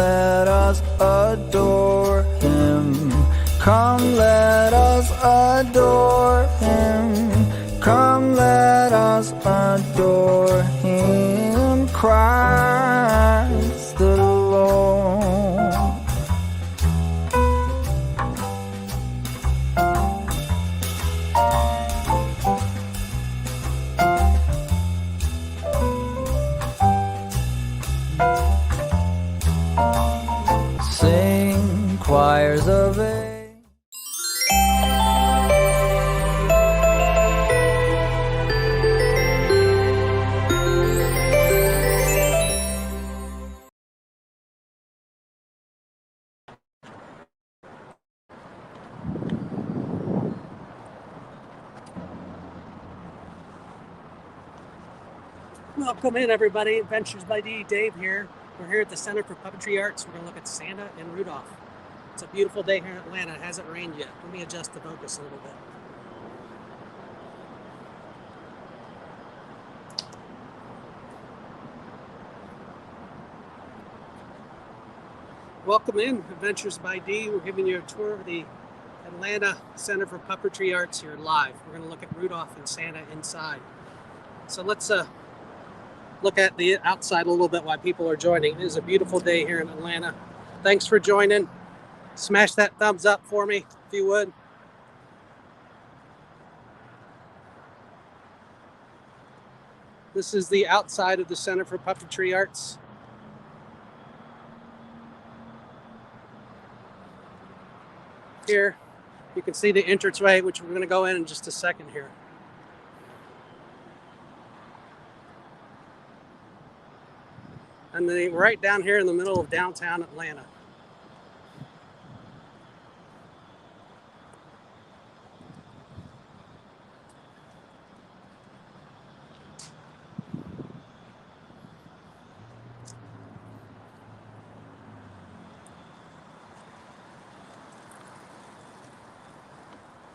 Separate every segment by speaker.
Speaker 1: let us adore him. Come, let us adore him. Come, let us adore him. Christ the Lord. Sing choirs of a
Speaker 2: Welcome in, everybody. Adventures by D. Dave here. We're here at the Center for Puppetry Arts. We're going to look at Santa and Rudolph. It's a beautiful day here in Atlanta. It hasn't rained yet. Let me adjust the focus a little bit. Welcome in, Adventures by D. We're giving you a tour of the Atlanta Center for Puppetry Arts here live. We're going to look at Rudolph and Santa inside. So let's look at the outside a little bit while people are joining. It is a beautiful day here in Atlanta. Thanks for joining. Smash that thumbs up for me, if you would. This is the outside of the Center for Puppetry Arts. Here, you can see the entranceway, which we're going to go in just a second here. And then right down here in the middle of downtown Atlanta.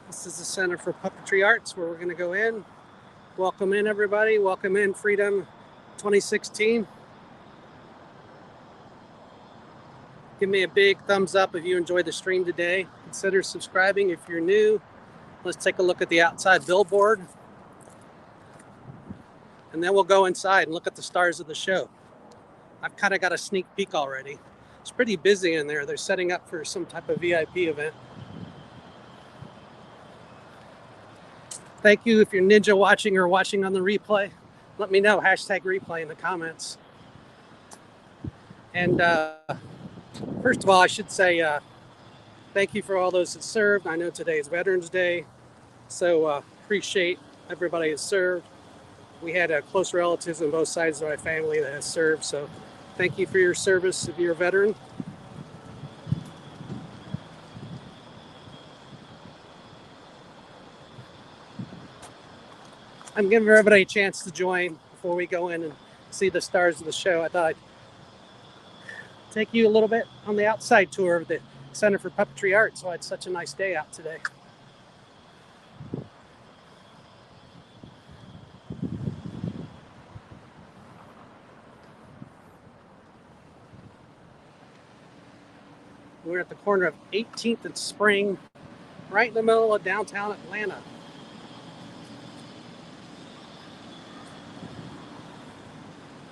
Speaker 2: This is the Center for Puppetry Arts, where we're going to go in. Welcome in, everybody. Welcome in, Freedom 2016. Give me a big thumbs up if you enjoyed the stream today. Consider subscribing if you're new. Let's take a look at the outside billboard. And then we'll go inside and look at the stars of the show. I've kind of got a sneak peek already. It's pretty busy in there. They're setting up for some type of VIP event. Thank you if you're ninja watching or watching on the replay. Let me know, #replay in the comments. And first of all, I should say thank you for all those that served. I know today is Veterans Day, so appreciate everybody that served. We had close relatives on both sides of my family that has served, so thank you for your service if you're a veteran. I'm giving everybody a chance to join before we go in and see the stars of the show. I thought I'd take you a little bit on the outside tour of the Center for Puppetry Arts. Why it's such a nice day out today. We're at the corner of 18th and Spring, right in the middle of downtown Atlanta.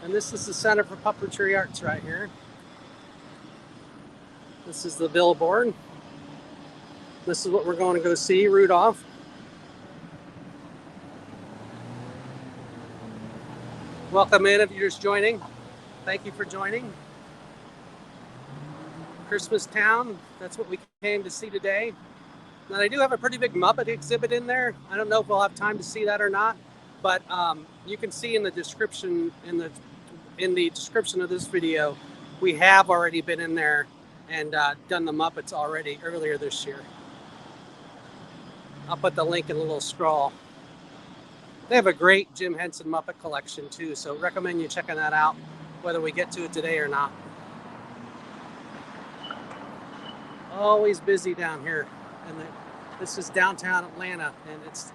Speaker 2: And this is the Center for Puppetry Arts right here. This is the billboard. This is what we're going to go see, Rudolph. Welcome in if you're just joining. Thank you for joining. Christmastown, that's what we came to see today. Now they do have a pretty big Muppet exhibit in there. I don't know if we'll have time to see that or not, but you can see in the description of this video, we have already been in there and done the Muppets already earlier this year. I'll put the link in a little scroll. They have a great Jim Henson Muppet collection too, so recommend you checking that out, whether we get to it today or not. Always busy down here, and this is downtown Atlanta, and it's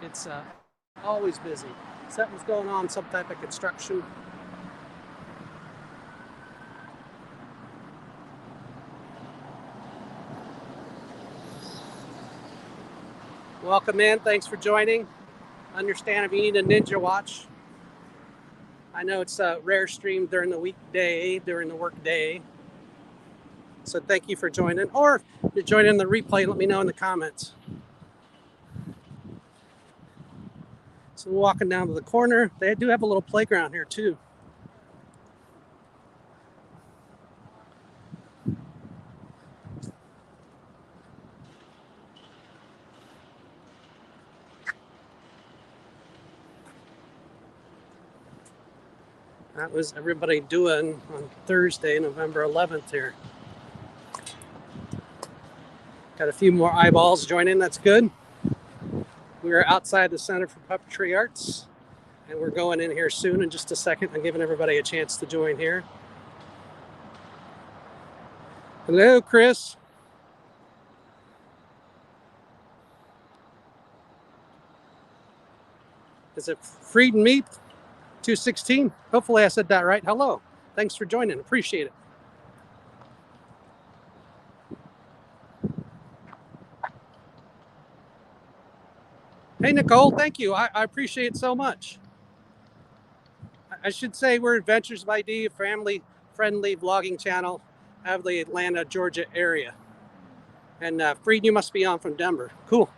Speaker 2: always busy. Something's going on, some type of construction. Welcome in. Thanks for joining. Understand if you need a ninja watch. I know it's a rare stream during the weekday, during the work day. So thank you for joining. Or if you're joining the replay, let me know in the comments. So we're walking down to the corner. They do have a little playground here too. That was everybody doing on Thursday, November 11th here. Got a few more eyeballs joining, that's good. We are outside the Center for Puppetry Arts, and we're going in here soon in just a second. I'm giving everybody a chance to join here. Hello, Chris. Is it Freed and Meep 216? Hopefully I said that right. Hello. Thanks for joining. Appreciate it. Hey, Nicole. Thank you. I appreciate it so much. I should say we're Adventures by D, a family-friendly vlogging channel out of the Atlanta, Georgia area. And Freed, you must be on from Denver. Cool.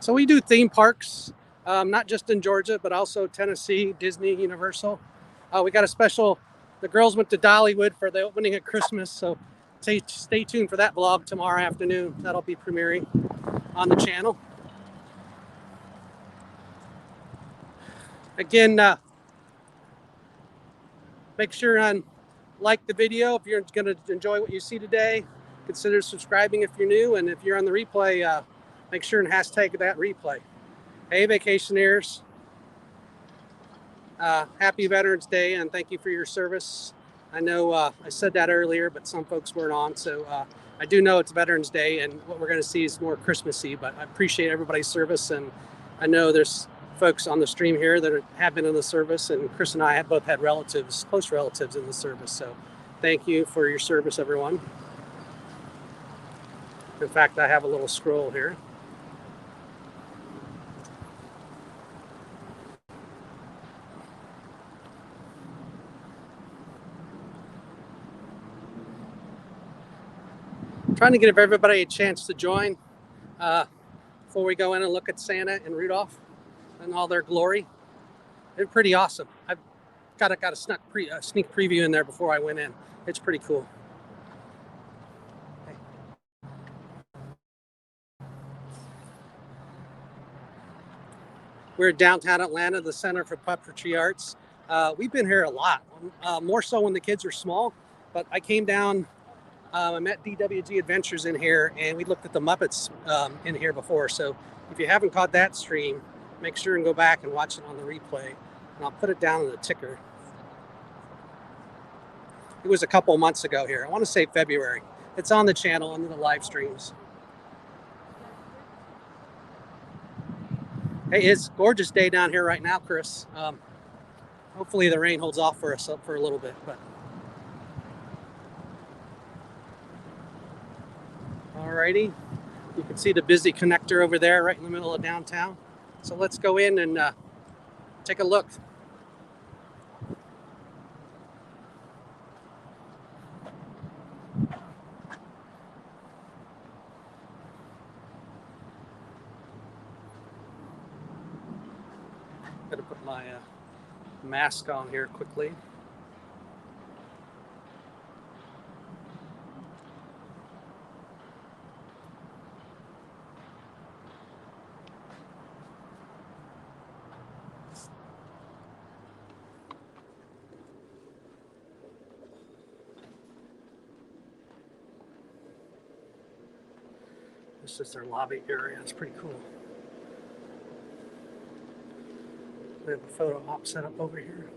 Speaker 2: So we do theme parks, not just in Georgia, but also Tennessee, Disney, Universal. We got a special, the girls went to Dollywood for the opening of Christmas, so stay tuned for that vlog tomorrow afternoon. That'll be premiering on the channel. Again, make sure and like the video if you're going to enjoy what you see today. Consider subscribing if you're new, and if you're on the replay, make sure and hashtag that replay. Hey, vacationers. Happy Veterans Day, and thank you for your service. I know I said that earlier, but some folks weren't on, so I do know it's Veterans Day, and what we're going to see is more Christmassy, but I appreciate everybody's service, and I know there's folks on the stream here that have been in the service, and Chris and I have both had relatives, close relatives in the service, so thank you for your service, everyone. In fact, I have a little scroll here. Trying to give everybody a chance to join before we go in and look at Santa and Rudolph and all their glory. They're pretty awesome. I've got a sneak preview in there before I went in. It's pretty cool. We're downtown Atlanta, the Center for Puppetry Arts. We've been here a lot, more so when the kids are small, but I came down, I met DWG Adventures in here, and we looked at the Muppets in here before. So if you haven't caught that stream, make sure and go back and watch it on the replay. And I'll put it down in the ticker. It was a couple months ago here. I want to say February. It's on the channel under the live streams. Hey, it's a gorgeous day down here right now, Chris. Hopefully the rain holds off for us for a little bit, but. Alrighty, you can see the busy connector over there right in the middle of downtown. So let's go in and take a look. Gotta put my mask on here quickly. This is their lobby area. It's pretty cool. We have a photo op set up over here.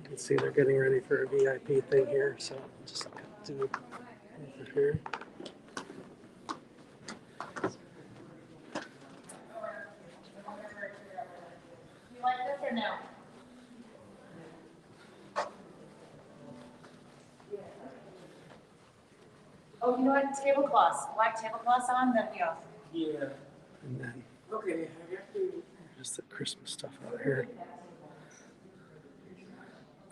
Speaker 2: You can see they're getting ready for a VIP thing here, so I'll just do over here.
Speaker 3: Oh, you know what? Tablecloths. Black tablecloths on, that'd be awesome.
Speaker 2: Yeah. And then there's the Christmas stuff out here.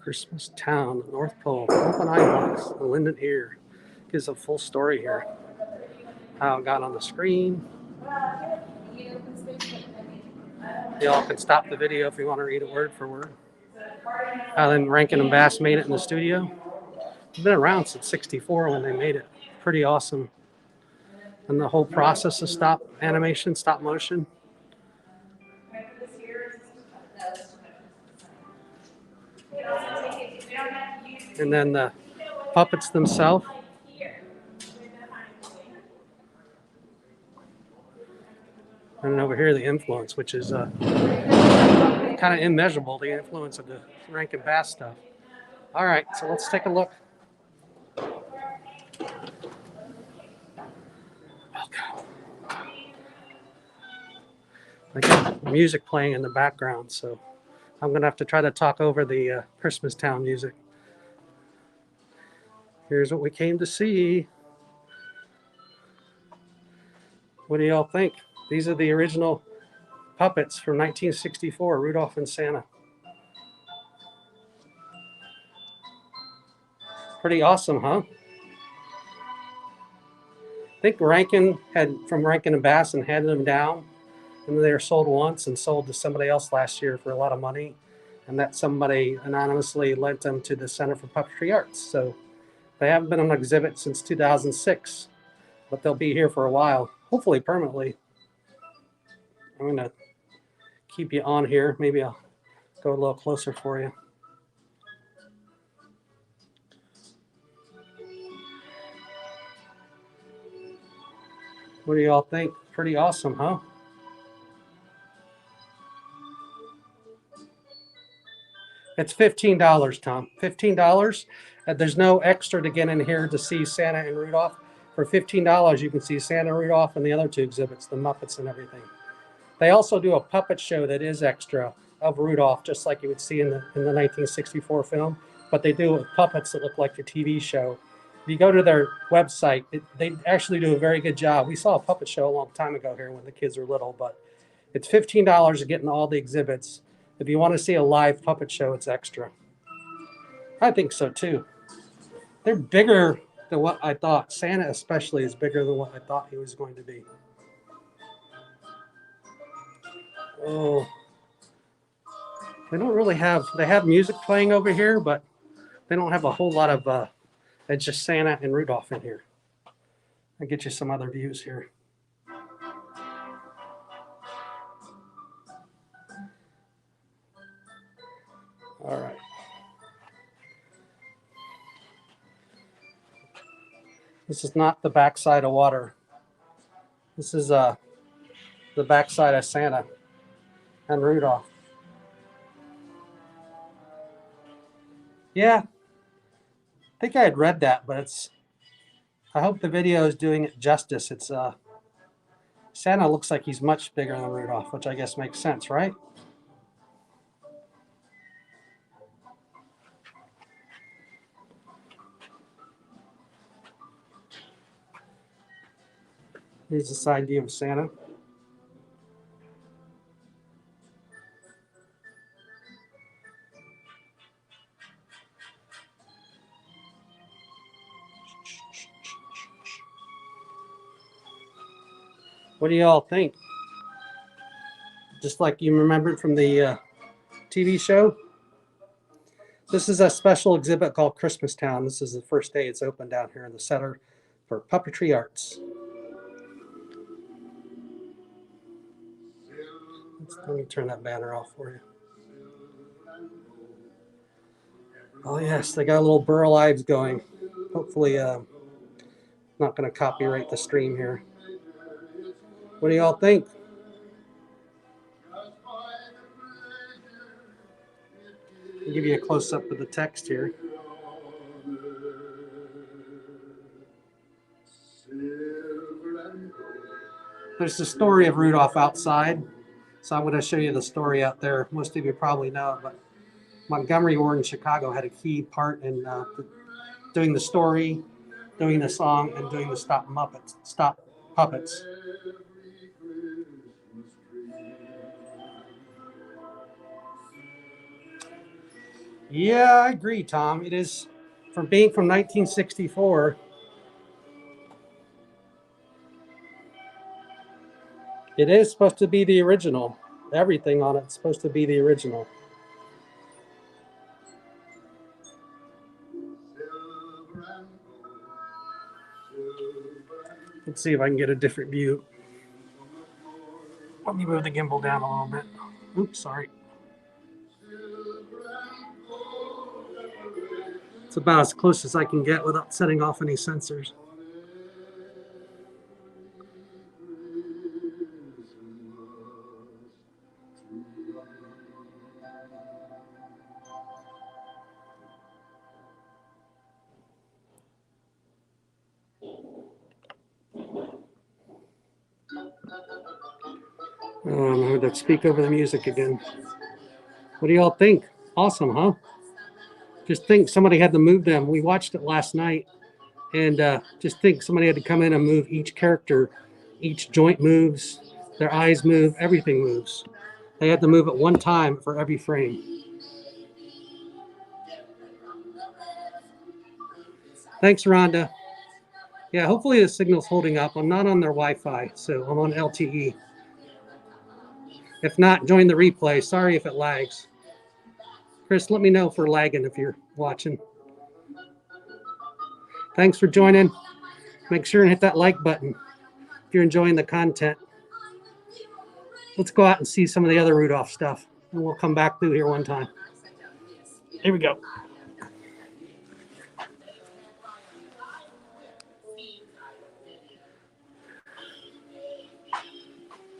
Speaker 2: Christmastown, North Pole, open eye box, the Linden Ear. Gives a full story here. How it got on the screen. Y'all can stop the video if you want to read it word for word. Then Rankin and Bass made it in the studio. It's been around since '64 when they made it. Pretty awesome. And the whole process of stop animation, stop motion. And then the puppets themselves. And then over here, the influence, which is kind of immeasurable, the influence of the Rankin Bass stuff. All right, so let's take a look. I got music playing in the background, so I'm going to have to try to talk over the Christmastown music. Here's what we came to see. What do y'all think? These are the original puppets from 1964, Rudolph and Santa. Pretty awesome, huh? I think Rankin had from Rankin and Bass and handed them down, and they were sold once and sold to somebody else last year for a lot of money, and that somebody anonymously lent them to the Center for Puppetry Arts. So they haven't been on exhibit since 2006, but they'll be here for a while, hopefully permanently. I'm going to keep you on here. Maybe I'll go a little closer for you. What do y'all think? Pretty awesome, huh? It's $15, Tom. $15. There's no extra to get in here to see Santa and Rudolph. For $15, you can see Santa and Rudolph and the other two exhibits, the Muppets and everything. They also do a puppet show that is extra of Rudolph, just like you would see in the 1964 film. But they do it with puppets that look like the TV show. If you go to their website, they actually do a very good job. We saw a puppet show a long time ago here when the kids were little, but it's $15 to get in all the exhibits. If you want to see a live puppet show, it's extra. I think so too. They're bigger than what I thought. Santa especially is bigger than what I thought he was going to be. Oh, they don't really have, they have music playing over here, but they don't have a whole lot of, it's just Santa and Rudolph in here. I'll get you some other views here. All right. This is not the backside of water. This is the backside of Santa and Rudolph. Yeah, I think I had read that, but it's, I hope the video is doing it justice. It's Santa looks like he's much bigger than Rudolph, which I guess makes sense, right? Here's the side view of Santa. What do y'all think? Just like you remembered from the TV show? This is a special exhibit called Christmastown. This is the first day it's open down here in the Center for Puppetry Arts. Let me turn that banner off for you. Oh yes, they got little burl ives going. Hopefully not going to copyright the stream here. What do y'all think? I'll give you a close-up of the text here. There's the story of Rudolph outside. So I'm going to show you the story out there. Most of you probably know it, but Montgomery Ward in Chicago had a key part in doing the story. doing the song and doing the stop puppets. Yeah, I agree, Tom. It is, from being from 1964. It is supposed to be the original. Everything on it's supposed to be the original. Let's see if I can get a different view. Let me move the gimbal down a little bit. Oops, sorry. It's about as close as I can get without setting off any sensors. I'm going to speak over the music again. What do y'all think? Awesome, huh? Just think somebody had to move them. We watched it last night, and just think somebody had to come in and move each character. Each joint moves, their eyes move, everything moves. They had to move at one time for every frame. Thanks, Rhonda. Yeah, hopefully the signal's holding up. I'm not on their Wi-Fi, so I'm on LTE. If not, join the replay. Sorry if it lags. Chris, let me know if we're lagging if you're watching. Thanks for joining. Make sure and hit that like button if you're enjoying the content. Let's go out and see some of the other Rudolph stuff, and we'll come back through here one time. Here we go.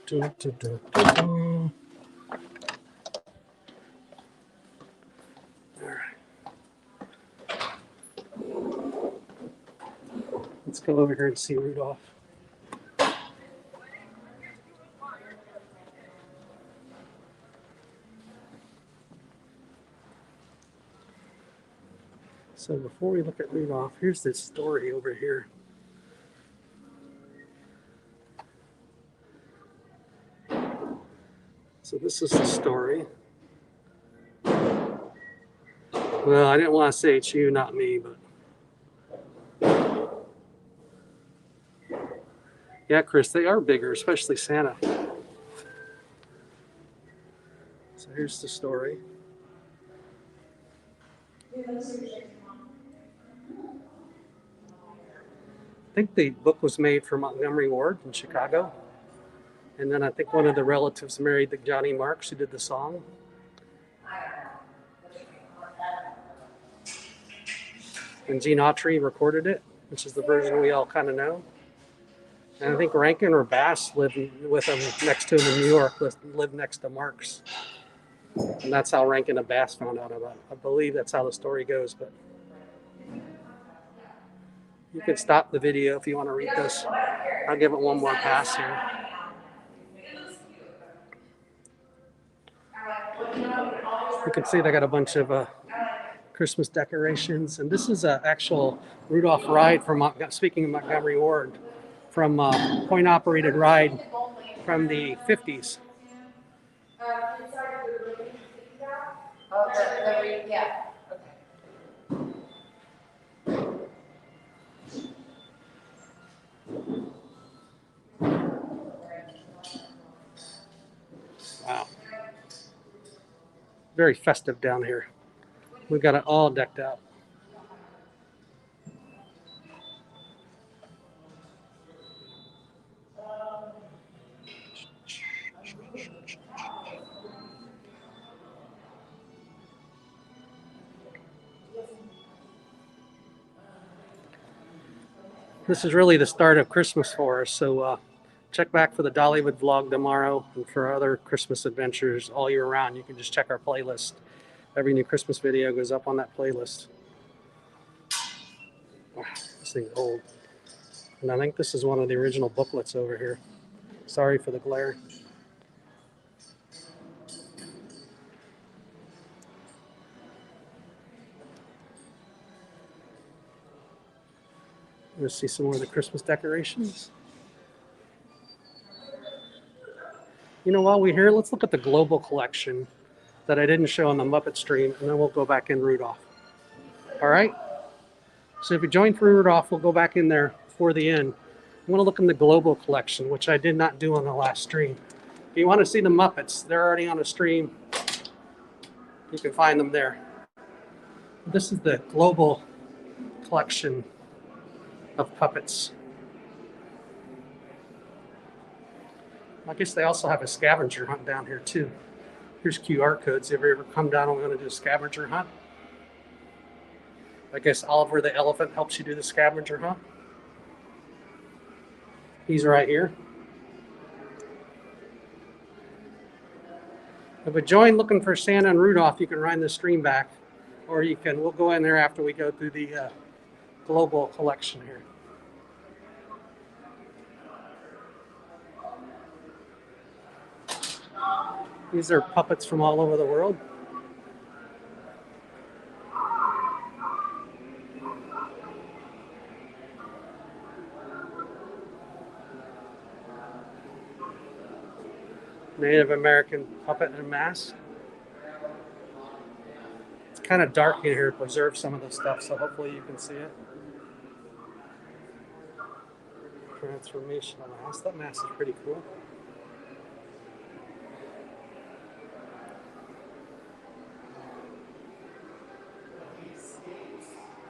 Speaker 2: All right. Let's go over here and see Rudolph. So before we look at Rudolph, here's this story over here. So this is the story. Well, I didn't want to say it's you, not me, but yeah, Chris, they are bigger, especially Santa. So here's the story. I think the book was made for Montgomery Ward in Chicago. And then I think one of the relatives married the Johnny Marks who did the song. And Gene Autry recorded it, which is the version we all kind of know. And I think Rankin or Bass lived with him next to him in New York, lived next to Marks. And that's how Rankin and Bass found out about it. I believe that's how the story goes, but you can stop the video if you want to read this. I'll give it one more pass here. You can see they got a bunch of Christmas decorations, and this is an actual Rudolph ride from, speaking of Montgomery Ward, from point-operated ride from the 50s.
Speaker 3: Yeah.
Speaker 2: Wow. Very festive down here. We've got it all decked out. This is really the start of Christmas for us, so check back for the Dollywood vlog tomorrow and for other Christmas adventures all year round. You can just check our playlist. Every new Christmas video goes up on that playlist. Wow, this thing's old. And I think this is one of the original booklets over here. Sorry for the glare. Let's see some more of the Christmas decorations. You know, while we're here, let's look at the global collection that I didn't show on the Muppet stream, and then we'll go back in Rudolph. All right? So if you join for Rudolph, we'll go back in there before the end. I want to look in the global collection, which I did not do on the last stream. If you want to see the Muppets, they're already on a stream. You can find them there. This is the global collection of puppets. I guess they also have a scavenger hunt down here too. Here's QR codes. If you ever come down and want to do a scavenger hunt. I guess Oliver the elephant helps you do the scavenger hunt. He's right here. If you join looking for Santa and Rudolph, you can run the stream back, or we'll go in there after we go through the global collection here. These are puppets from all over the world. Native American puppet and mask. It's kind of dark in here to preserve some of the stuff, so hopefully you can see it. Transformational mask. That mask is pretty cool.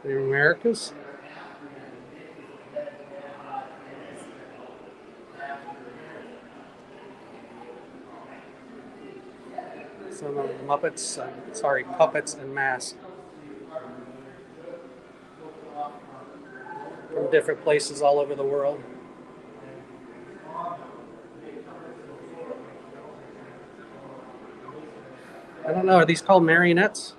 Speaker 2: The Americas. Some of the Muppets, puppets and masks from different places all over the world. I don't know, are these called marionettes?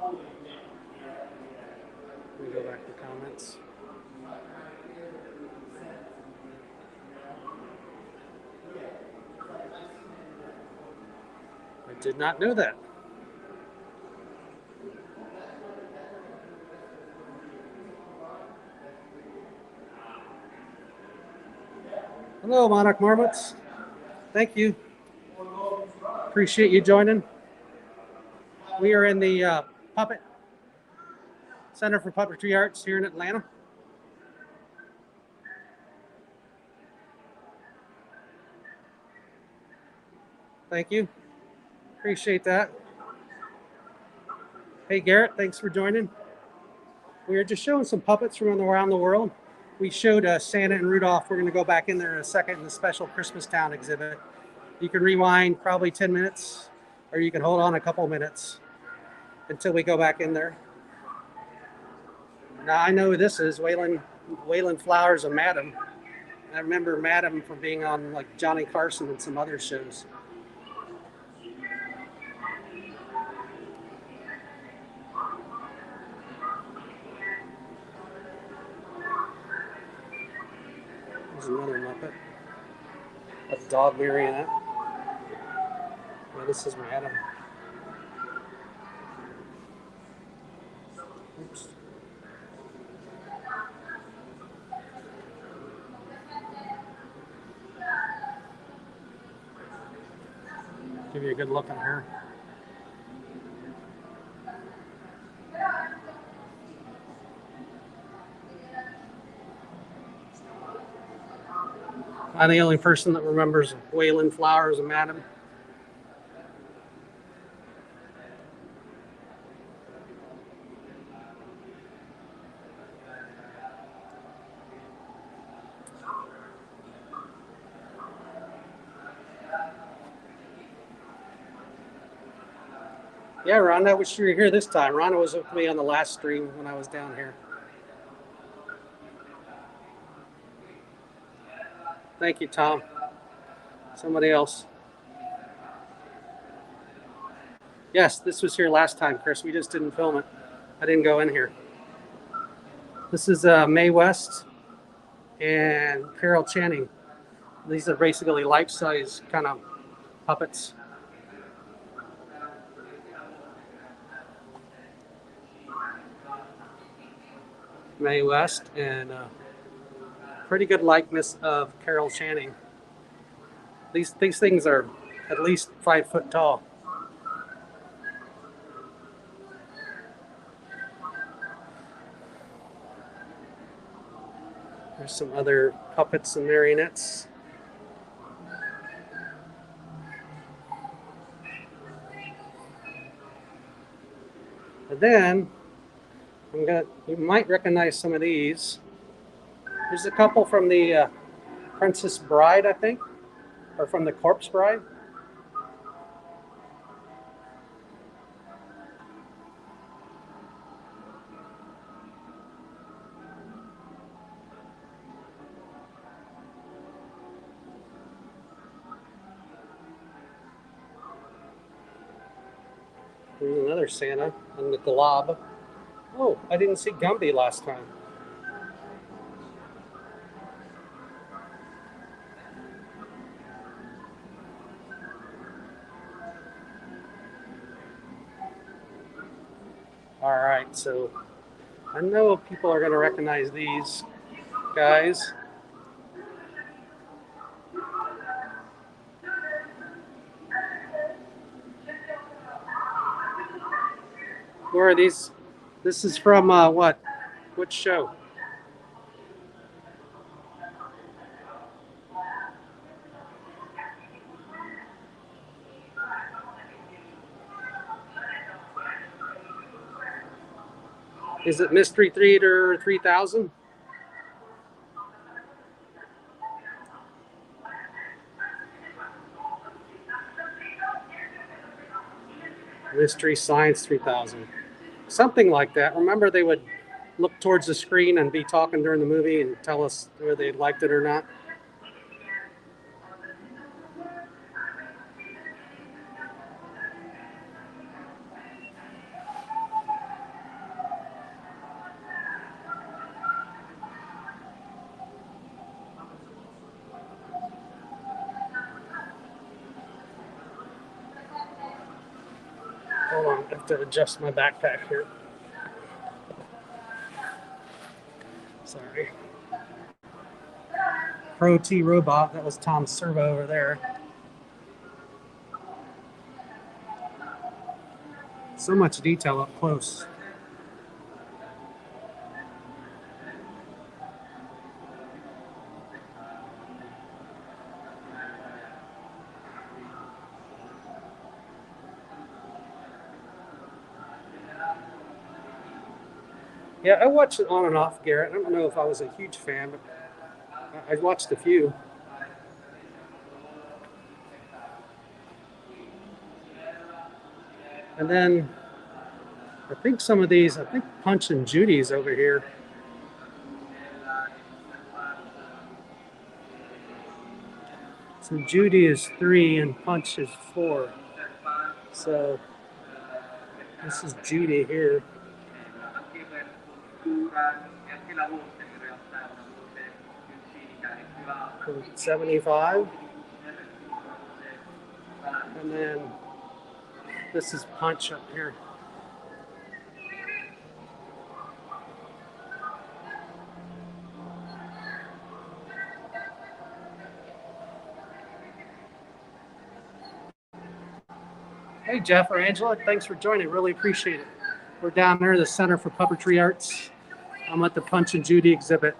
Speaker 2: Let me go back to the comments. I did not know that. Hello, Monarch Marmots. Thank you. Appreciate you joining. We are in the Puppet Center for Puppetry Arts here in Atlanta. Thank you. Appreciate that. Hey, Garrett, thanks for joining. We are just showing some puppets from around the world. We showed Santa and Rudolph. We're going to go back in there in a second in the special Christmastown exhibit. You can rewind probably 10 minutes, or you can hold on a couple minutes until we go back in there. Now, I know who this is, Waylon Flowers and Madam. I remember Madam from being on like Johnny Carson and some other shows. There's another Muppet. A dog marionette. Yeah, this is Madam. Oops. Give you a good look at her. I'm the only person that remembers Waylon Flowers and Madam. Yeah, Rhonda, I wish you were here this time. Rhonda was with me on the last stream when I was down here. Thank you, Tom. Somebody else. Yes, this was here last time, Chris. We just didn't film it. I didn't go in here. This is Mae West and Carol Channing. These are basically life-size kind of puppets. Mae West, and pretty good likeness of Carol Channing. These things are at least 5 foot tall. There's some other puppets and marionettes. And then you might recognize some of these. There's a couple from the Princess Bride, I think, or from the Corpse Bride. There's another Santa and the Glob. Oh, I didn't see Gumby last time. All right, so I know people are going to recognize these guys. Where are these? This is from what? Which show? Is it Mystery Theater 3000? Mystery Science 3000. Something like that. Remember, they would look towards the screen and be talking during the movie and tell us whether they liked it or not. Hold on, I have to adjust my backpack here. Sorry. Pro T Robot, that was Tom Servo over there. So much detail up close. Yeah, I watched it on and off, Garrett. I don't know if I was a huge fan, but I watched a few. And then I think some of these, I think Punch and Judy's over here. So Judy is 3 and Punch is 4. So this is Judy here. 75. And then this is Punch up here. Hey, Jeff or Angela, thanks for joining. Really appreciate it. We're down there at the Center for Puppetry Arts. I'm at the Punch and Judy exhibit.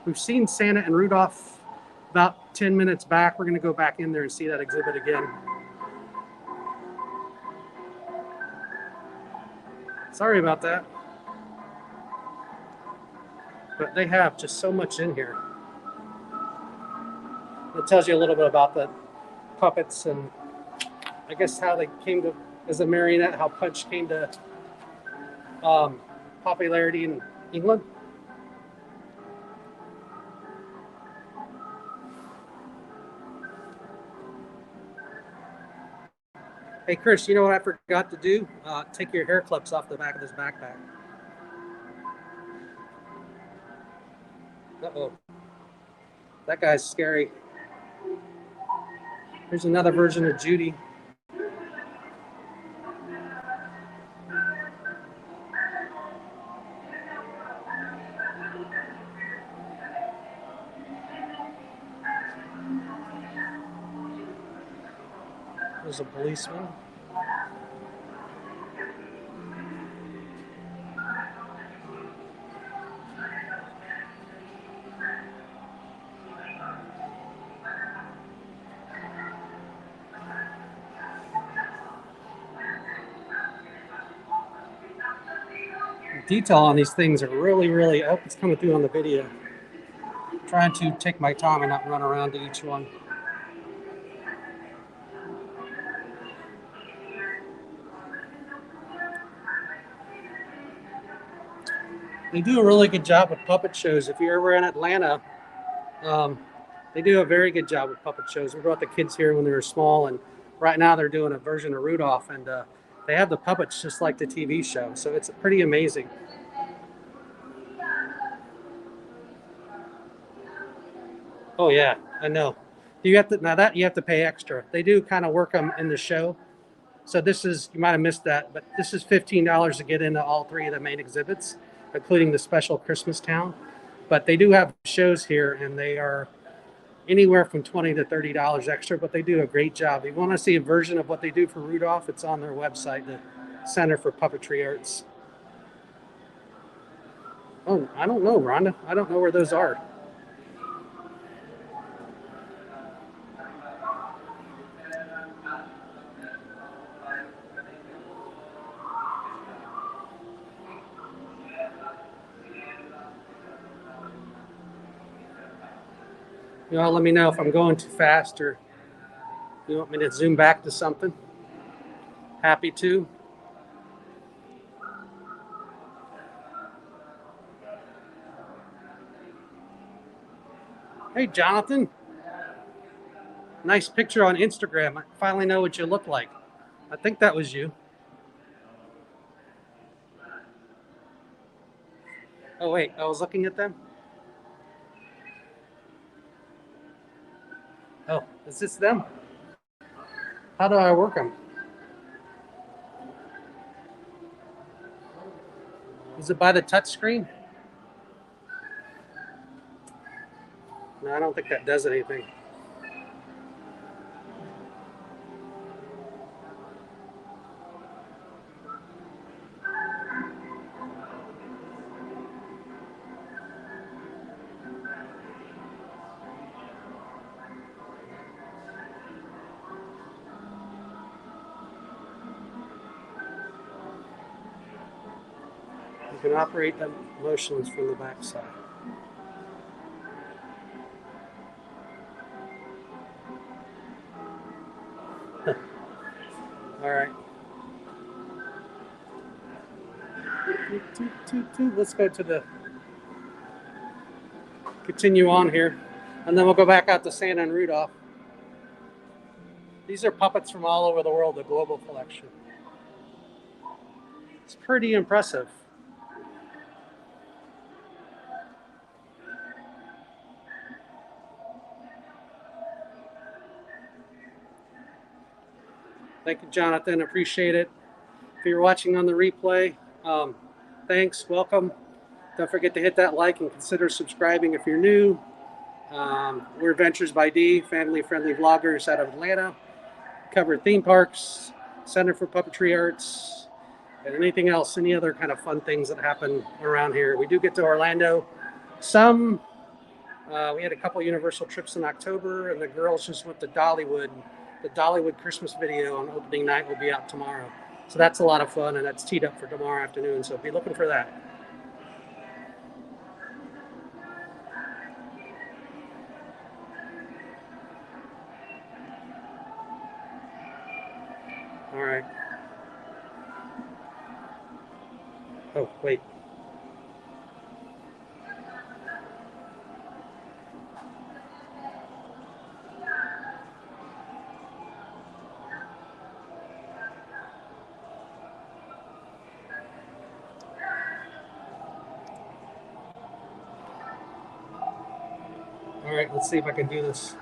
Speaker 2: We've seen Santa and Rudolph about 10 minutes back. We're going to go back in there and see that exhibit again. Sorry about that. But they have just so much in here. It tells you a little bit about the puppets and I guess how they came to, as a marionette, how Punch came to popularity in England. Hey, Chris, you know what I forgot to do? Take your hair clips off the back of this backpack. Uh-oh. That guy's scary. Here's another version of Judy. There's a policeman. Detail on these things are really, oh, it's coming through on the video. I'm trying to take my time and not run around to each one. They do a really good job with puppet shows. If you're ever in Atlanta, they do a very good job with puppet shows. We brought the kids here when they were small, and right now they're doing a version of Rudolph, and they have the puppets just like the TV show. So it's pretty amazing. Oh yeah, I know. You have to now that you have to pay extra. They do kind of work them in the show. So this is, you might have missed that, but this is $15 to get into all three of the main exhibits, including the special Christmastown. But they do have shows here, and they are anywhere from $20 to $30 extra, but they do a great job. If you want to see a version of what they do for Rudolph, it's on their website, the Center for Puppetry Arts. Oh, I don't know, Rhonda. I don't know where those are. You all let me know if I'm going too fast or you want me to zoom back to something. Happy to. Hey, Jonathan. Nice picture on Instagram. I finally know what you look like. I think that was you. Oh, wait, I was looking at them. Oh, is this them? How do I work them? Is it by the touch screen? No, I don't think that does anything. You can operate them motionless from the back side. All right. Let's go to the, continue on here, and then we'll go back out to Santa and Rudolph. These are puppets from all over the world, the global collection. It's pretty impressive. Thank you, Jonathan. Appreciate it. If you're watching on the replay, thanks. Welcome. Don't forget to hit that like and consider subscribing if you're new. We're Adventures by D, family-friendly vloggers out of Atlanta. Cover theme parks, Center for Puppetry Arts, and anything else, any other kind of fun things that happen around here. We do get to Orlando. We had a couple Universal trips in October, and the girls just went to Dollywood. The Dollywood Christmas video on opening night will be out tomorrow. So that's a lot of fun, and that's teed up for tomorrow afternoon, so be looking for that. All right. Oh, wait. All right, let's see if I can do this.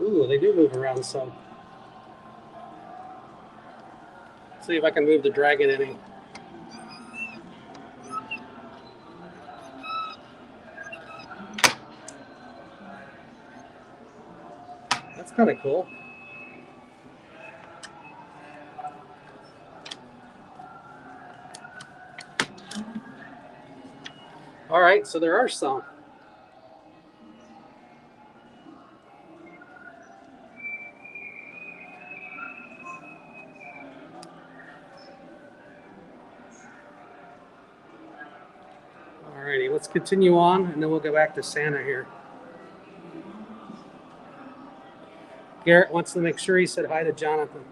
Speaker 2: Ooh, they do move around some. Let's see if I can move the dragon any. That's kind of cool. All right, so there are some. All righty, let's continue on, and then we'll go back to Santa here. Garrett wants to make sure he said hi to Jonathan.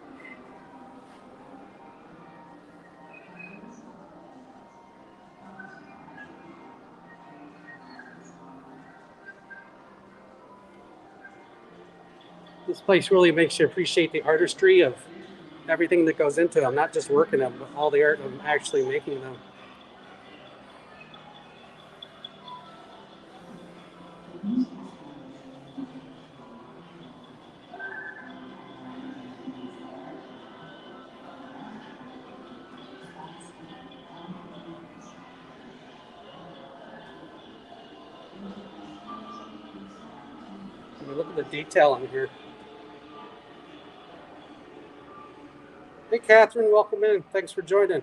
Speaker 2: This place really makes you appreciate the artistry of everything that goes into them, not just working them, but all the art of actually making them. I mean, look at the detail in here. Hey, Catherine, welcome in. Thanks for joining.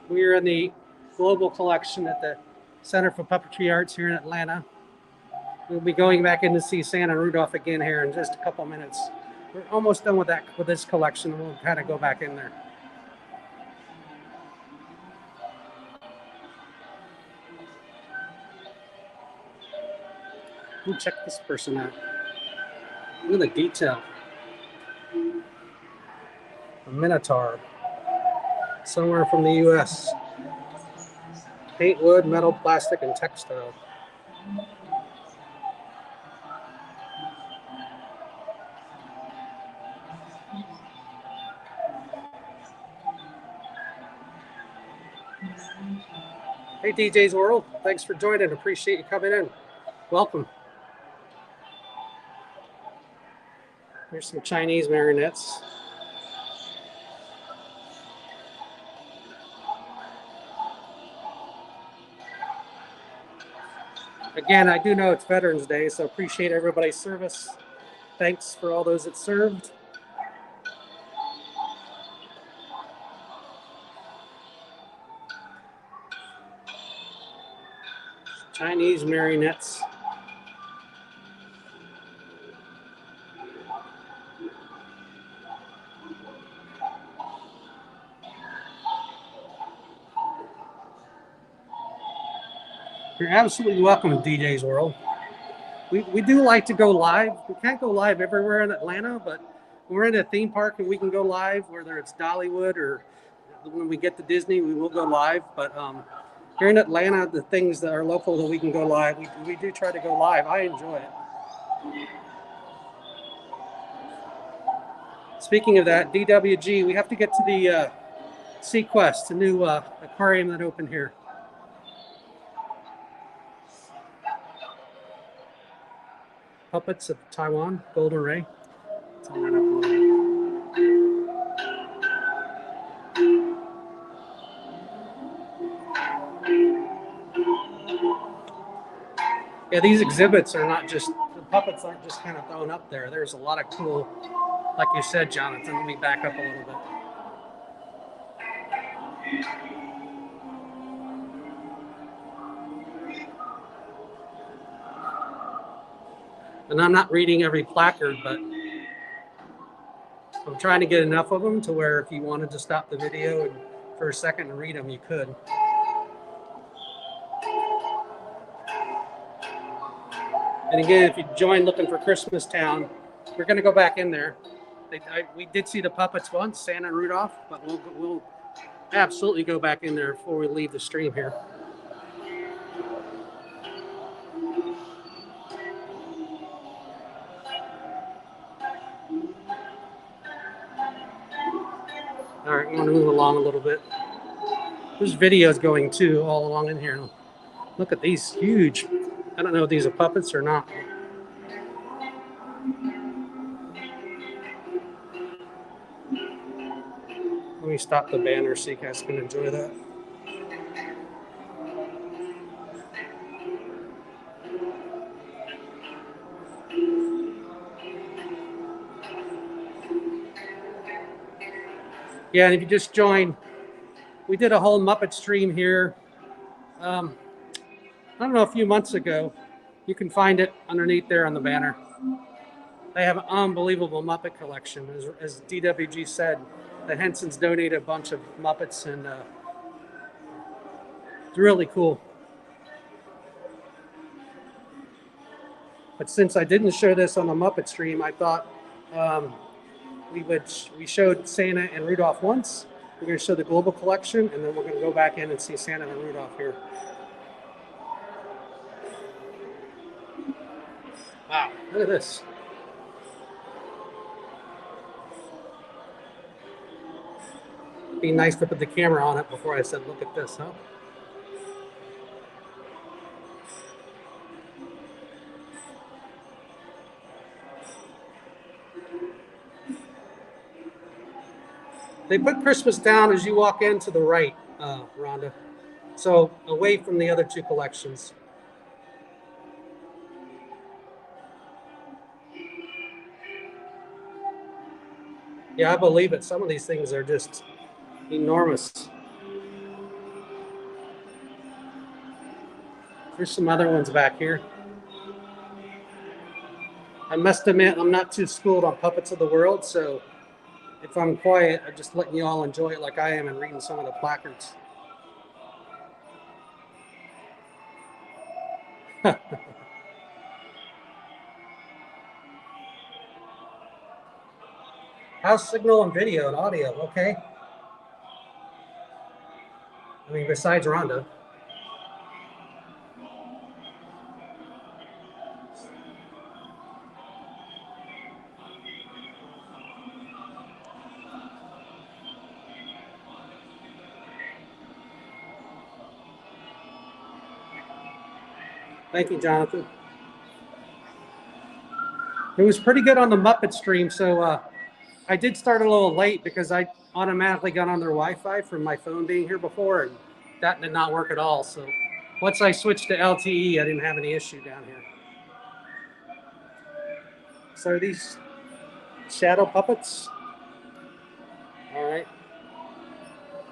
Speaker 2: We're in the global collection at the Center for Puppetry Arts here in Atlanta. We'll be going back in to see Santa and Rudolph again here in just a couple minutes. We're almost done with this collection. We'll kind of go back in there. Ooh, check this person out. Look at the detail. A Minotaur. Somewhere from the U.S. Paint, wood, metal, plastic, and textile. Hey, DJ's World. Thanks for joining. Appreciate you coming in. Welcome. Here's some Chinese marionettes. Again, I do know it's Veterans Day, so appreciate everybody's service. Thanks for all those that served. Chinese marionettes. You're absolutely welcome to DJ's World. We do like to go live. We can't go live everywhere in Atlanta, but when we're in a theme park and we can go live, whether it's Dollywood or when we get to Disney, we will go live. But here in Atlanta, the things that are local that we can go live, we do try to go live. I enjoy it. Speaking of that, DWG, we have to get to the Sequest, the new aquarium that opened here. Puppets of Taiwan, Golden Ray. Yeah, these exhibits are not just, the puppets aren't just kind of thrown up there. There's a lot of cool, like you said, Jonathan, let me back up a little bit. And I'm not reading every placard, but I'm trying to get enough of them to where if you wanted to stop the video and for a second and read them, you could. And again, if you join looking for Christmastown, we're going to go back in there. We did see the puppets once, Santa and Rudolph, but we'll absolutely go back in there before we leave the stream here. All right, I'm going to move along a little bit. There's videos going too all along in here. Look at these huge. I don't know if these are puppets or not. Let me stop the banner so you guys can enjoy that. Yeah, and if you just joined, we did a whole Muppet stream here. I don't know, a few months ago. You can find it underneath there on the banner. They have an unbelievable Muppet collection, as DWG said. The Hensons donated a bunch of Muppets, and it's really cool. But since I didn't show this on the Muppet stream, I thought we showed Santa and Rudolph once. We're going to show the global collection, and then we're going to go back in and see Santa and Rudolph here. Wow, look at this. It'd be nice to put the camera on it before I said, look at this, huh? They put Christmastown as you walk in to the right, Rhonda. So away from the other two collections. Yeah, I believe it. Some of these things are just enormous. There's some other ones back here. I must admit, I'm not too schooled on Puppets of the World, so if I'm quiet, I'm just letting you all enjoy it like I am and reading some of the placards. How's signal and video and audio? Okay. I mean, besides Rhonda. Thank you, Jonathan. It was pretty good on the Muppet stream, so I did start a little late because I automatically got on their Wi-Fi from my phone being here before, and that did not work at all. So once I switched to LTE, I didn't have any issue down here. So these shadow puppets. All right.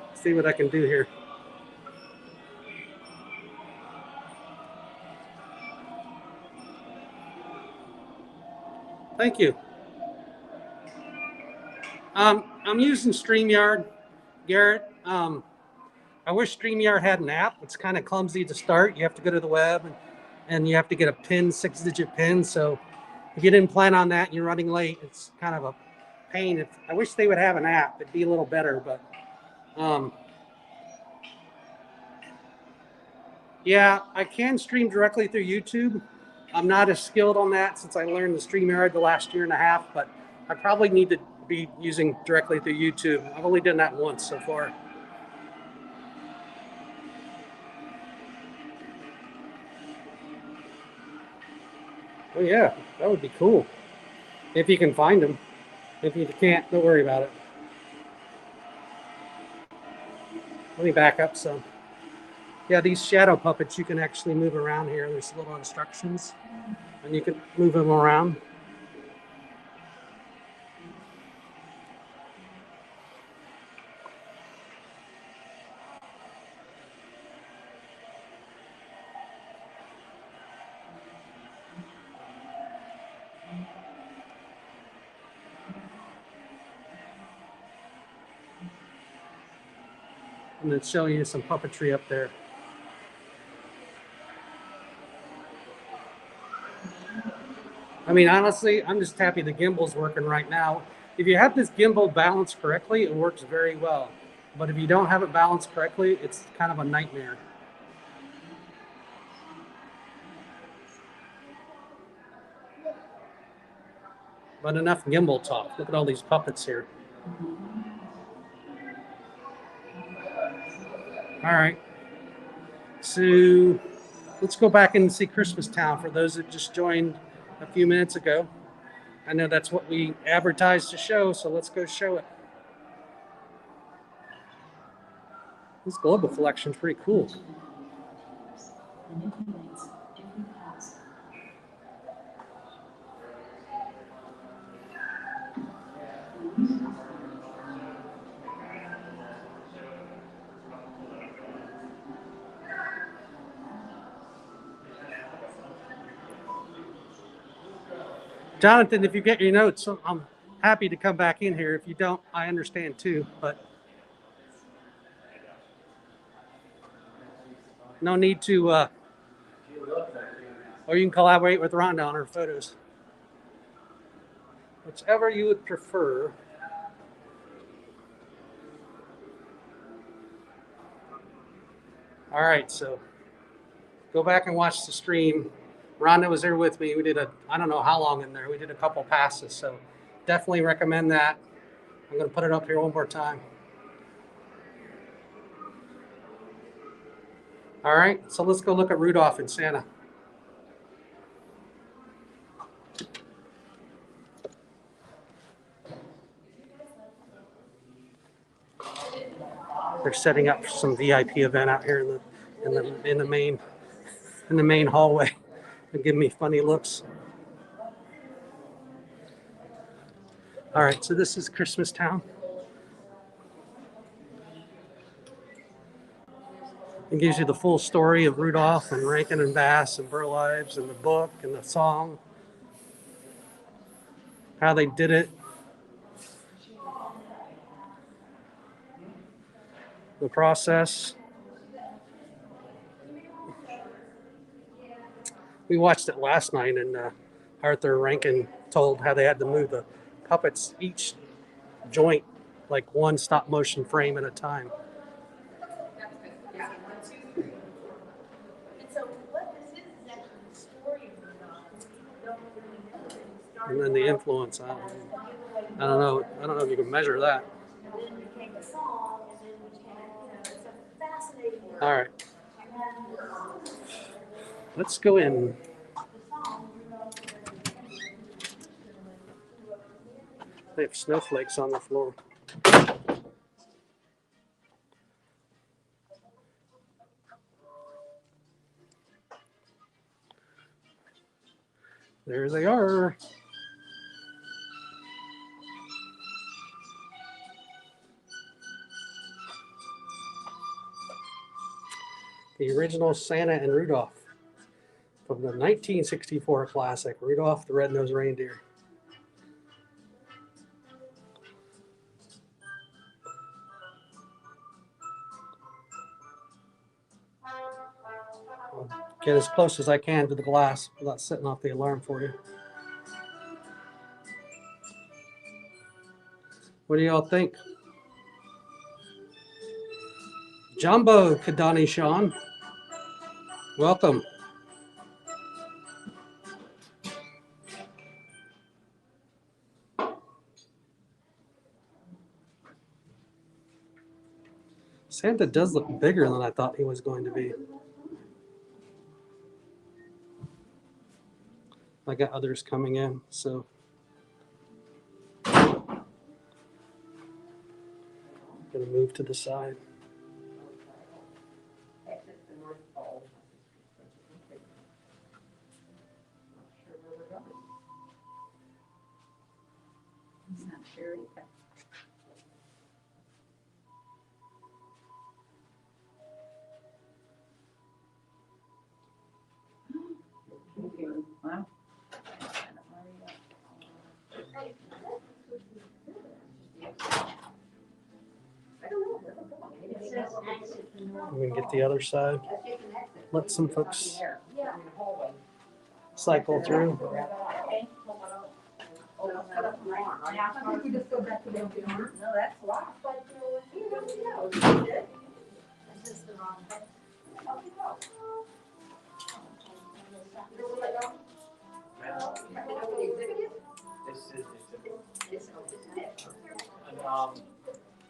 Speaker 2: Let's see what I can do here. Thank you. I'm using StreamYard, Garrett. I wish StreamYard had an app. It's kind of clumsy to start. You have to go to the web and you have to get a PIN, 6-digit PIN. So if you didn't plan on that and you're running late, it's kind of a pain. I wish they would have an app. It'd be a little better, but yeah, I can stream directly through YouTube. I'm not as skilled on that since I learned the StreamYard the last year and a half, but I probably need to be using directly through YouTube. I've only done that once so far. Oh yeah, that would be cool. If you can find them. If you can't, don't worry about it. Let me back up some. Yeah, these shadow puppets you can actually move around here. There's little instructions, and you can move them around. And it's showing you some puppetry up there. I mean, honestly, I'm just happy the gimbal's working right now. If you have this gimbal balanced correctly, it works very well. But if you don't have it balanced correctly, it's kind of a nightmare. But enough gimbal talk. Look at all these puppets here. All right. So let's go back and see Christmastown for those that just joined a few minutes ago. I know that's what we advertised to show, so let's go show it. This global collection is pretty cool. Jonathan, if you get your notes, I'm happy to come back in here. If you don't, I understand too, but no need to, or you can collaborate with Rhonda on her photos. Whichever you would prefer. All right, so go back and watch the stream. Rhonda was there with me. We did I don't know how long in there. We did a couple passes, so definitely recommend that. I'm going to put it up here one more time. All right, so let's go look at Rudolph and Santa. They're setting up some VIP event out here in the main hallway. They're giving me funny looks. All right, so this is Christmastown. It gives you the full story of Rudolph and Rankin Bass and Burl Ives and the book and the song, how they did it, the process. We watched it last night, and Arthur Rankin told how they had to move the puppets each joint like one stop motion frame at a time. And then the influence, I don't know if you can measure that. All right, let's go in. They have snowflakes on the floor. There they are. The original Santa and Rudolph from the 1964 classic, Rudolph the Red-Nosed Reindeer. I'll get as close as I can to the glass without setting off the alarm for you. What do y'all think? Jumbo Kadani Sean, welcome. Santa does look bigger than I thought he was going to be. I got others coming in, so. I'm gonna move to the side.
Speaker 3: Wow.
Speaker 2: We can get the other side. Let some folks cycle through.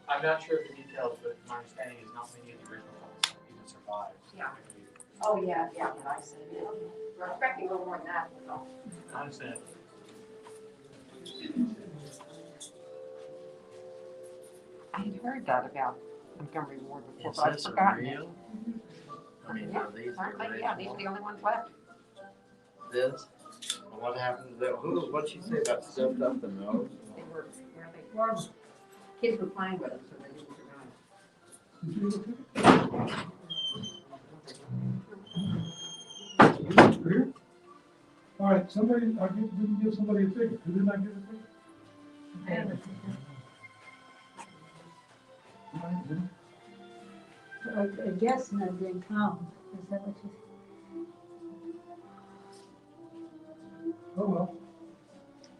Speaker 4: I'm not sure of the details, but my understanding is not many of the original ones even survived.
Speaker 3: Yeah. Oh, yeah, but I said it. We're expecting a little more than that.
Speaker 4: I understand.
Speaker 3: I had heard that about Montgomery Ward before,
Speaker 5: Is
Speaker 3: but I've
Speaker 5: this
Speaker 3: forgotten it.
Speaker 5: real? I mean,
Speaker 3: Yeah,
Speaker 5: are these
Speaker 3: apparently, yeah, these are the only ones left.
Speaker 5: this? What happened to that? What'd she say about stuffed up the nose?
Speaker 3: They were, where they were. Kids were playing with them, so they didn't survive.
Speaker 6: All right, somebody, didn't give somebody a figure. Who did not give a figure?
Speaker 3: I have a figure.
Speaker 6: Mine didn't.
Speaker 3: A guess and it didn't come. Is that what you?
Speaker 6: Oh, well.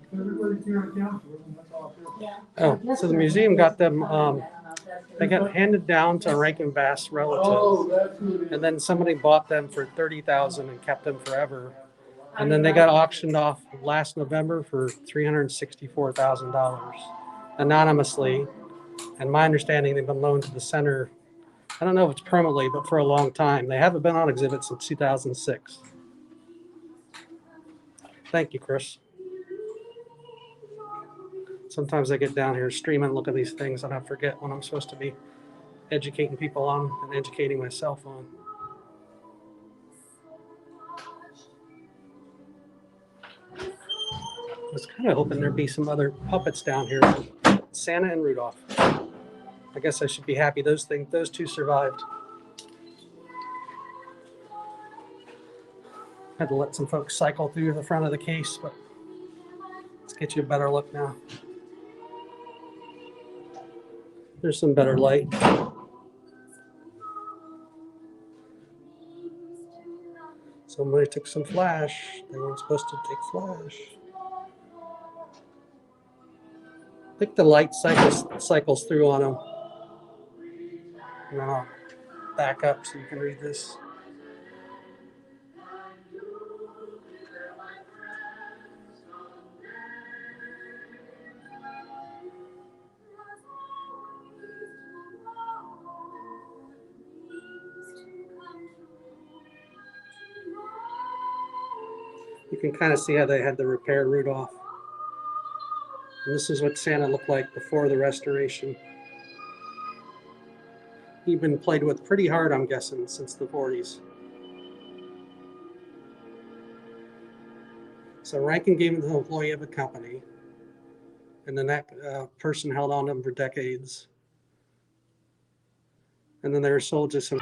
Speaker 6: If everybody's here to count for it, then that's all I feel.
Speaker 2: Oh, so the museum got them, they got handed down to Rankin Bass relatives.
Speaker 6: Oh, that's who it is.
Speaker 2: And then somebody bought them for $30,000 and kept them forever. And then they got auctioned off last November for $364,000 anonymously. And my understanding, they've been loaned to the center. I don't know if it's permanently, but for a long time. They haven't been on exhibit since 2006. Thank you, Chris. Sometimes I get down here, stream and look at these things, and I forget what I'm supposed to be educating people on and educating myself on. I was kind of hoping there'd be some other puppets down here. Santa and Rudolph. I guess I should be happy those two survived. Had to let some folks cycle through the front of the case, but let's get you a better look now. There's some better light. Somebody took some flash. They weren't supposed to take flash. I think the light cycles through on them. And then I'll back up so you can read this. You can kind of see how they had to repair Rudolph. And this is what Santa looked like before the restoration. He'd been played with pretty hard, I'm guessing, since the 40s. So Rankin gave him to an employee of a company. And then that person held on to him for decades. And then they were sold to some.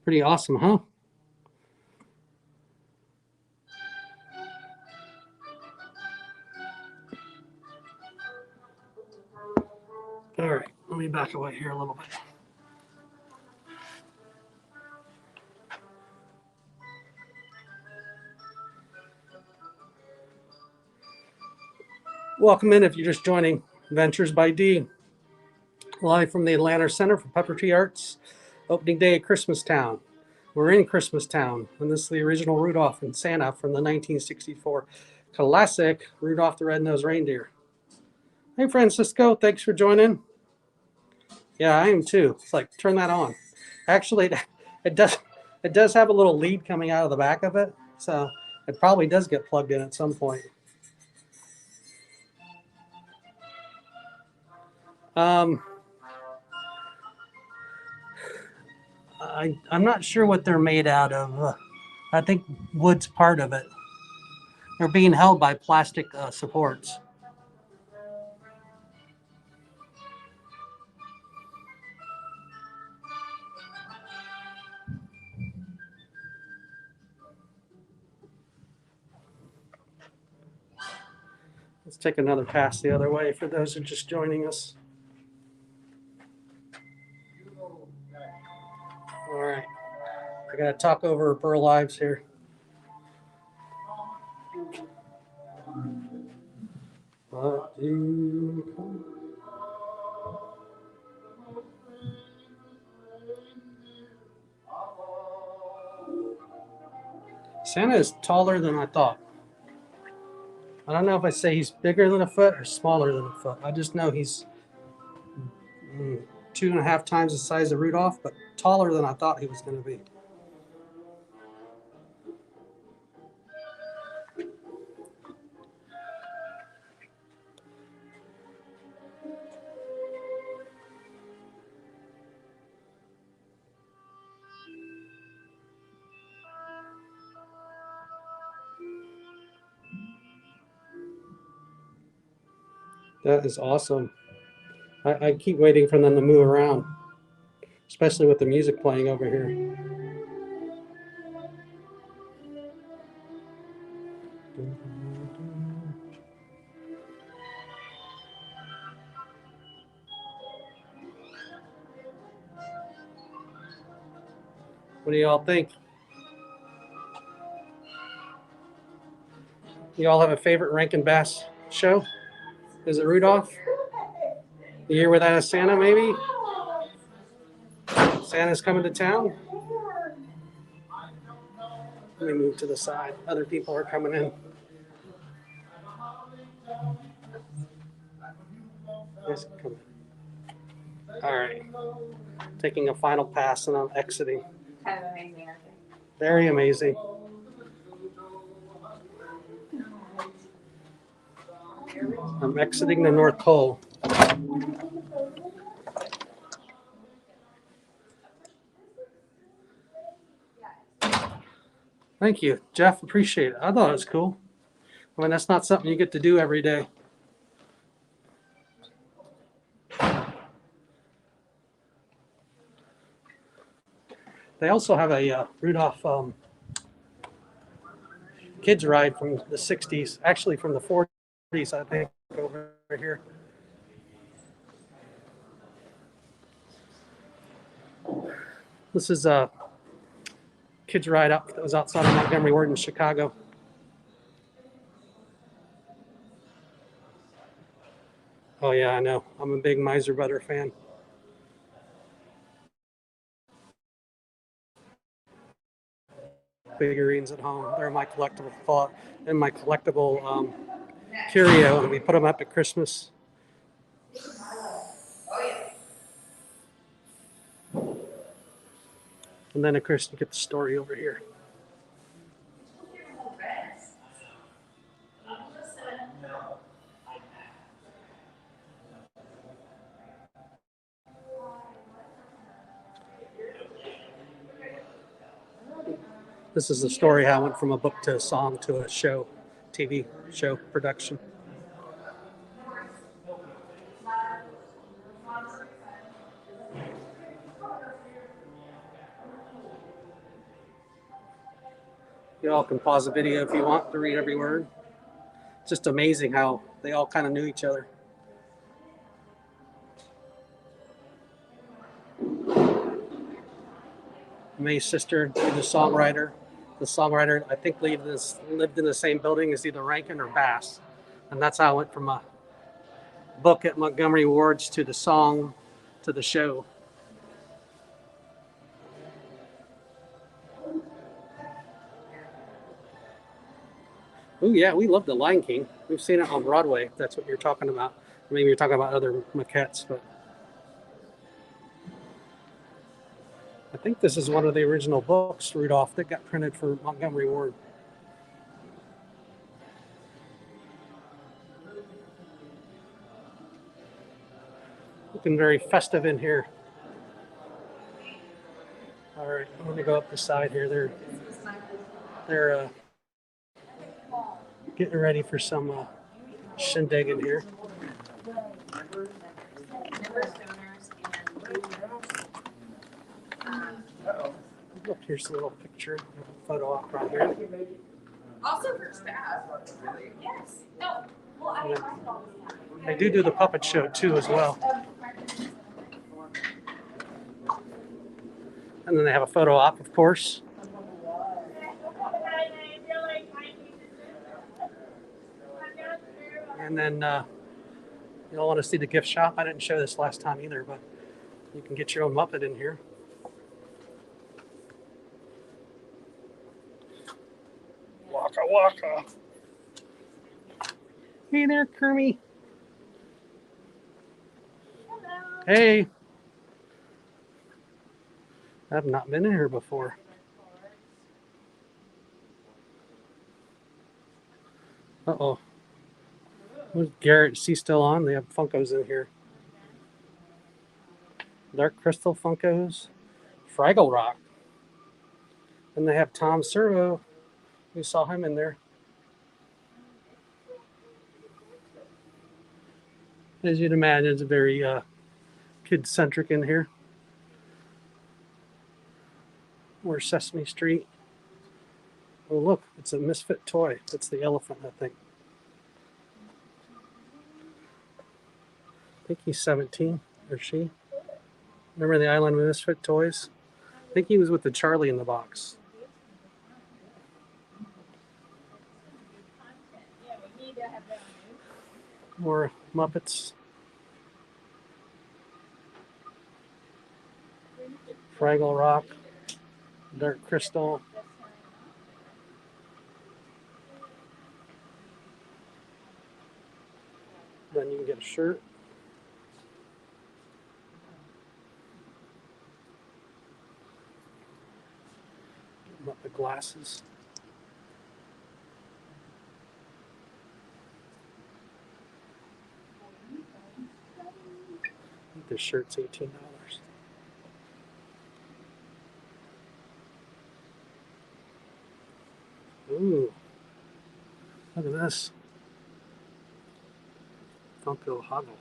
Speaker 2: Pretty awesome, huh? All right, let me back away here a little bit. Welcome in if you're just joining Ventures by D. Live from the Atlanta Center for Puppetry Arts, opening day at Christmastown. We're in Christmastown, and this is the original Rudolph and Santa from the 1964 classic Rudolph the Red-Nosed Reindeer. Hey, Francisco, thanks for joining. Yeah, I am too. It's like, turn that on. Actually, it does have a little lead coming out of the back of it, so it probably does get plugged in at some point. I'm not sure what they're made out of. I think wood's part of it. They're being held by plastic supports. Let's take another pass the other way for those who are just joining us. All right. I got to talk over Burl Ives here. Santa is taller than I thought. I don't know if I say he's bigger than a foot or smaller than a foot. I just know he's 2.5 times the size of Rudolph, but taller than I thought he was going to be. That is awesome. I keep waiting for them to move around, especially with the music playing over here. What do y'all think? You all have a favorite Rankin Bass show? Is it Rudolph? The Year Without a Santa, maybe? Santa's coming to town? Let me move to the side. Other people are coming in. Yes, come in. All right. Taking a final pass and I'm exiting.
Speaker 3: Kind of amazing, aren't they?
Speaker 2: Very amazing. I'm exiting the North Pole. Thank you, Jeff. Appreciate it. I thought it was cool. I mean, that's not something you get to do every day. They also have a Rudolph kids ride from the 60s, actually from the 40s, I think, over here. This is a kids ride up that was outside of Montgomery Ward in Chicago. Oh yeah, I know. I'm a big Miser Butter fan. Figurines at home. They're my collectible thought and my collectible curio, and we put them up at Christmas. And then of course you get the story over here. This is the story how I went from a book to a song to a show, TV show production. You all can pause the video if you want to read every word. It's just amazing how they all kind of knew each other. May's sister, the songwriter. The songwriter, I think, lived in the same building as either Rankin or Bass. And that's how I went from a book at Montgomery Ward's to the song to the show. Oh yeah, we love The Lion King. We've seen it on Broadway, if that's what you're talking about. Maybe you're talking about other maquettes, but I think this is one of the original books, Rudolph, that got printed for Montgomery Ward. Looking very festive in here. All right, I'm gonna go up the side here. There. They're getting ready for some shindig in here. Look, here's a little picture, a photo op right here.
Speaker 3: Also for staff. Yes. No. Well, I
Speaker 2: They do the puppet show too as well. And then they have a photo op, of course. And then you'll want to see the gift shop. I didn't show this last time either, but you can get your own Muppet in here. Waka waka. Hey there, Kermie. Hello. Hey. I've not been in here before. Uh-oh. Who's Garrett? Is he still on? They have Funkos in here. Dark Crystal Funkos. Fraggle Rock. And they have Tom Servo. We saw him in there. As you'd imagine, it's very kid-centric in here. Or Sesame Street. Oh, look, it's a misfit toy. It's the elephant, I think. I think he's 17, or she. Remember the Island of Misfit Toys? I think he was with the Charlie in the Box. More Muppets. Fraggle Rock. Dark Crystal. Then you can get a shirt. Muppet glasses. I think this shirt's $18. Ooh, look at this. Funko Hoggle.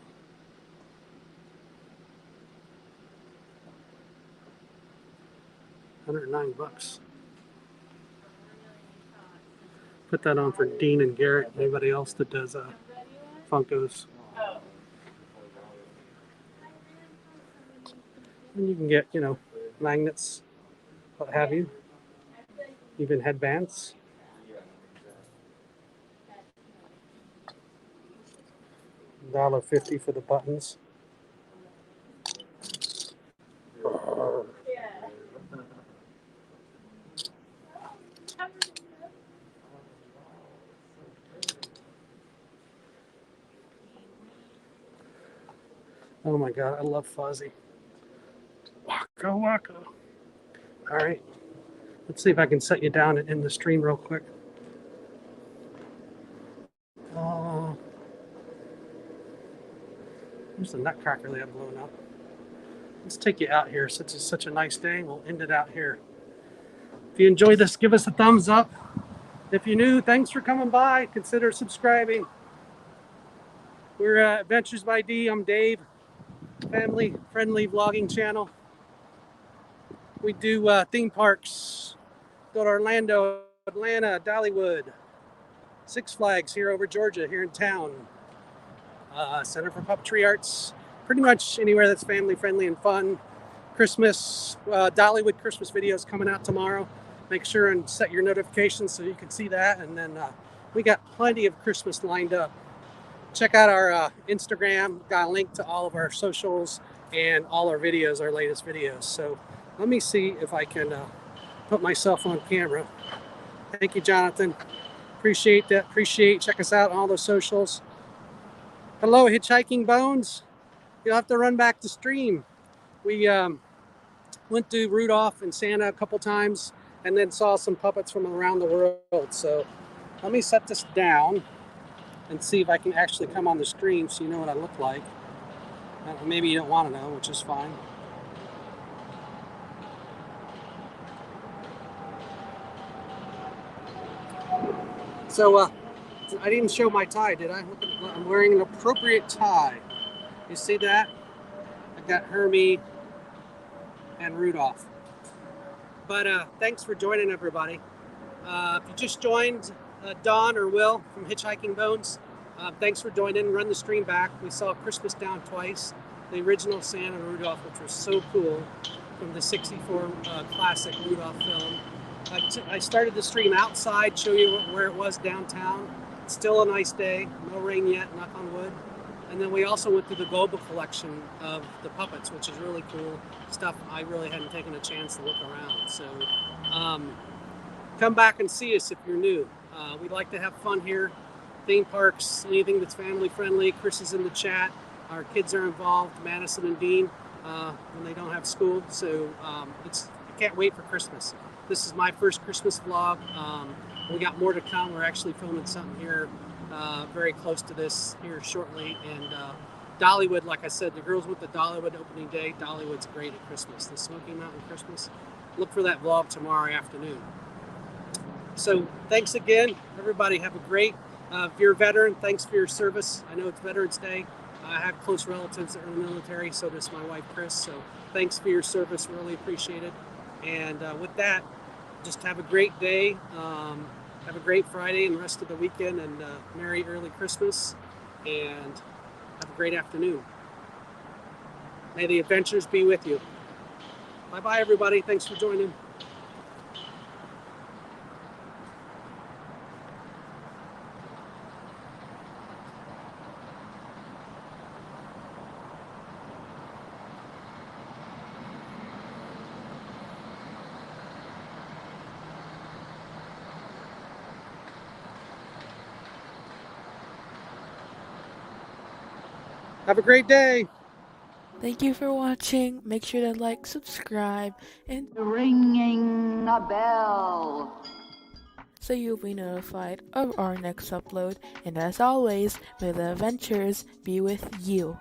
Speaker 2: $109. Put that on for Dean and Garrett and anybody else that does Funkos. And you can get, you know, magnets, what have you. Even headbands. $1.50 for the buttons. Oh my God, I love Fuzzy. Waka waka. All right, let's see if I can set you down in the stream real quick. There's the nutcracker they have blown up. Let's take you out here. Since it's such a nice day, we'll end it out here. If you enjoyed this, give us a thumbs up. If you're new, thanks for coming by. Consider subscribing. We're Adventures by D. I'm Dave. Family-friendly vlogging channel. We do theme parks. Go to Orlando, Atlanta, Dollywood, Six Flags here over Georgia, here in town. Center for Puppetry Arts. Pretty much anywhere that's family-friendly and fun. Christmas, Dollywood Christmas videos coming out tomorrow. Make sure and set your notifications so you can see that. And then we got plenty of Christmas lined up. Check out our Instagram. Got a link to all of our socials and all our videos, our latest videos. So let me see if I can put myself on camera. Thank you, Jonathan. Appreciate that. Check us out on all the socials. Hello, Hitchhiking Bones. You'll have to run back to stream. We went to Rudolph and Santa a couple times and then saw some puppets from around the world. So let me set this down and see if I can actually come on the stream so you know what I look like. Maybe you don't want to know, which is fine. So I didn't show my tie, did I? Look at, I'm wearing an appropriate tie. You see that? I got Hermie and Rudolph. But thanks for joining, everybody. If you just joined, Don or Will from Hitchhiking Bones, thanks for joining. Run the stream back. We saw Christmastown twice. The original Santa and Rudolph, which was so cool, from the '64 classic Rudolph film. I started the stream outside, show you where it was downtown. It's still a nice day, no rain yet, knock on wood. And then we also went through the global collection of the puppets, which is really cool stuff. I really hadn't taken a chance to look around. So come back and see us if you're new. We'd like to have fun here. Theme parks, anything that's family friendly. Chris is in the chat. Our kids are involved, Madison and Dean, when they don't have school. So I can't wait for Christmas. This is my first Christmas vlog. We got more to come. We're actually filming something here very close to this here shortly. And Dollywood, like I said, the girls went to Dollywood opening day. Dollywood's great at Christmas. The Smoky Mountain Christmas. Look for that vlog tomorrow afternoon. So thanks again, everybody. Have a great, if you're a veteran, thanks for your service. I know it's Veterans Day. I have close relatives that are in the military, so does my wife, Chris. So thanks for your service, really appreciate it. And with that, just have a great day. Have a great Friday and rest of the weekend, and Merry early Christmas, and have a great afternoon. May the adventures be with you. Bye-bye, everybody. Thanks for joining. Have a great day.
Speaker 7: Thank you for watching. Make sure to like, subscribe, and
Speaker 3: Ringing a bell.
Speaker 7: so you'll be notified of our next upload. And as always, may the adventures be with you.